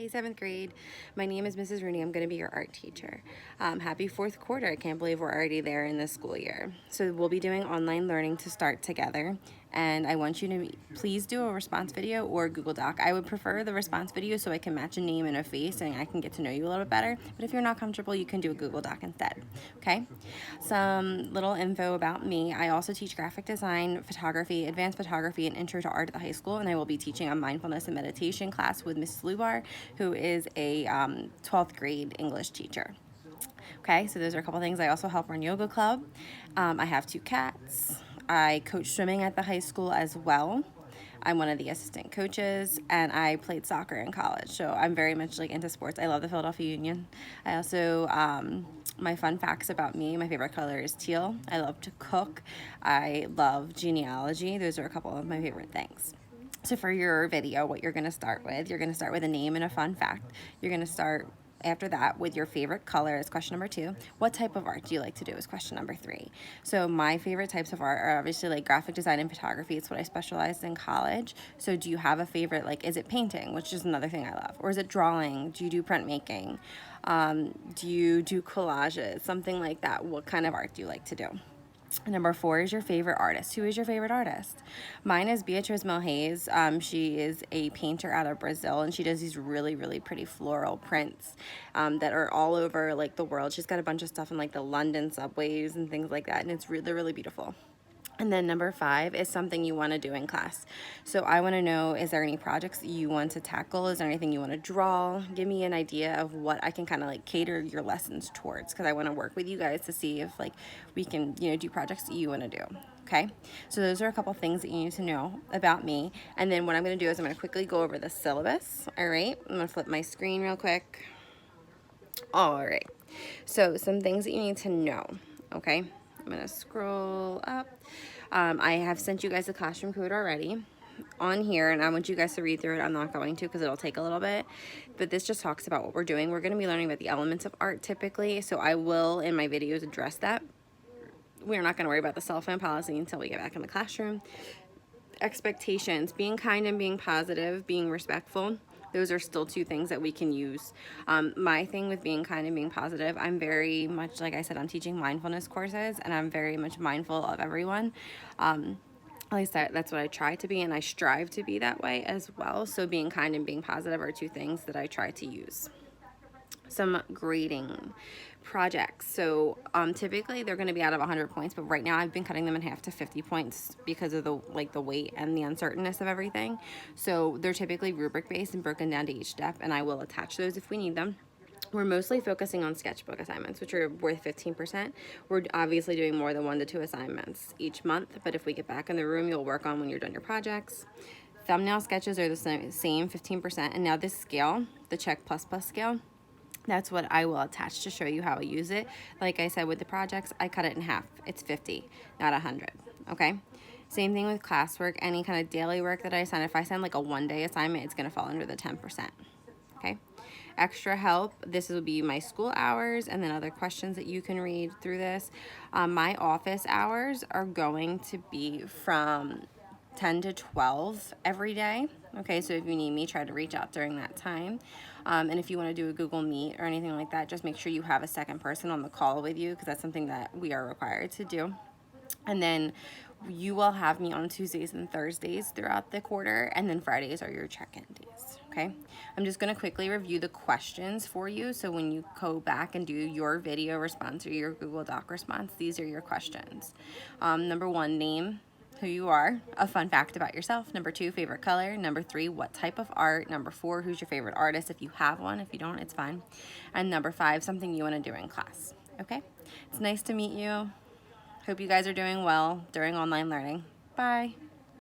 Hey, 7th grade. My name is Mrs. Rooney. I'm going to be your art teacher. Happy fourth quarter. I can't believe we're already there in this school year. So we'll be doing online learning to start together. And I want you to please do a response video or Google Doc. I would prefer the response video so I can match a name and a face and I can get to know you a little bit better. But if you're not comfortable, you can do a Google Doc instead. Okay? Some little info about me. I also teach graphic design, photography, advanced photography, and intro to art at the high school. And I will be teaching a mindfulness and meditation class with Mrs. Lubar, who is a 12th grade English teacher. Okay, so those are a couple things. I also help run yoga club. I have 2 cats. I coach swimming at the high school as well. I'm one of the assistant coaches, and I played soccer in college, so I'm very much like into sports. I love the Philadelphia Union. I also, my fun facts about me, my favorite color is teal. I love to cook. I love genealogy. Those are a couple of my favorite things. So for your video, what you're going to start with a name and a fun fact. You're going to start after that with your favorite color is question number 2. What type of art do you like to do is question number 3. So my favorite types of art are obviously like graphic design and photography. It's what I specialized in college. So do you have a favorite, like is it painting, which is another thing I love, or is it drawing? Do you do printmaking? Do you do collages? Something like that. What kind of art do you like to do? Number 4 is your favorite artist. Who is your favorite artist? Mine is Beatriz Milhais. She is a painter out of Brazil, and she does these really, really pretty floral prints that are all over like the world. She's got a bunch of stuff in like the London subways and things like that, and it's really, really beautiful. And then number 5 is something you want to do in class. So I want to know, is there any projects that you want to tackle? Is there anything you want to draw? Give me an idea of what I can kind of like cater your lessons towards, because I want to work with you guys to see if like we can, do projects that you want to do. Okay, so those are a couple things that you need to know about me. And then what I'm going to do is I'm going to quickly go over the syllabus. All right, I'm going to flip my screen real quick. All right, so some things that you need to know. Okay, I'm going to scroll up. I have sent you guys the classroom code already on here, and I want you guys to read through it. I'm not going to because it'll take a little bit, but this just talks about what we're doing. We're going to be learning about the elements of art typically, so I will in my videos address that. We're not going to worry about the cell phone policy until we get back in the classroom. Expectations, being kind and being positive, being respectful. Those are still 2 things that we can use. My thing with being kind and being positive, I'm very much, like I said, I'm teaching mindfulness courses, and I'm very much mindful of everyone. At least that's what I try to be, and I strive to be that way as well. So being kind and being positive are 2 things that I try to use. Some grading projects. So typically they're going to be out of 100 points, but right now I've been cutting them in half to 50 points because of the weight and the uncertainness of everything. So they're typically rubric based and broken down to each step, and I will attach those if we need them. We're mostly focusing on sketchbook assignments, which are worth 15%. We're obviously doing more than 1 to 2 assignments each month, but if we get back in the room, you'll work on when you're done your projects. Thumbnail sketches are the same 15%, and now this scale, the check plus scale, that's what I will attach to show you how I use it. Like I said with the projects, I cut it in half. It's 50, not 100, okay? Same thing with classwork, any kind of daily work that I send. If I send like a 1-day assignment, it's gonna fall under the 10%, okay? Extra help, this will be my school hours and then other questions that you can read through this. My office hours are going to be from 10 to 12 every day. Okay, so if you need me, try to reach out during that time. And if you want to do a Google Meet or anything like that, just make sure you have a second person on the call with you, because that's something that we are required to do. And then you will have me on Tuesdays and Thursdays throughout the quarter, and then Fridays are your check-in days, okay? I'm just going to quickly review the questions for you, so when you go back and do your video response or your Google Doc response, these are your questions. Number 1, name, who you are, a fun fact about yourself. Number 2, favorite color. Number 3, what type of art. Number 4, who's your favorite artist, if you have one. If you don't, it's fine. And number 5, something you want to do in class, okay? It's nice to meet you. Hope you guys are doing well during online learning. Bye.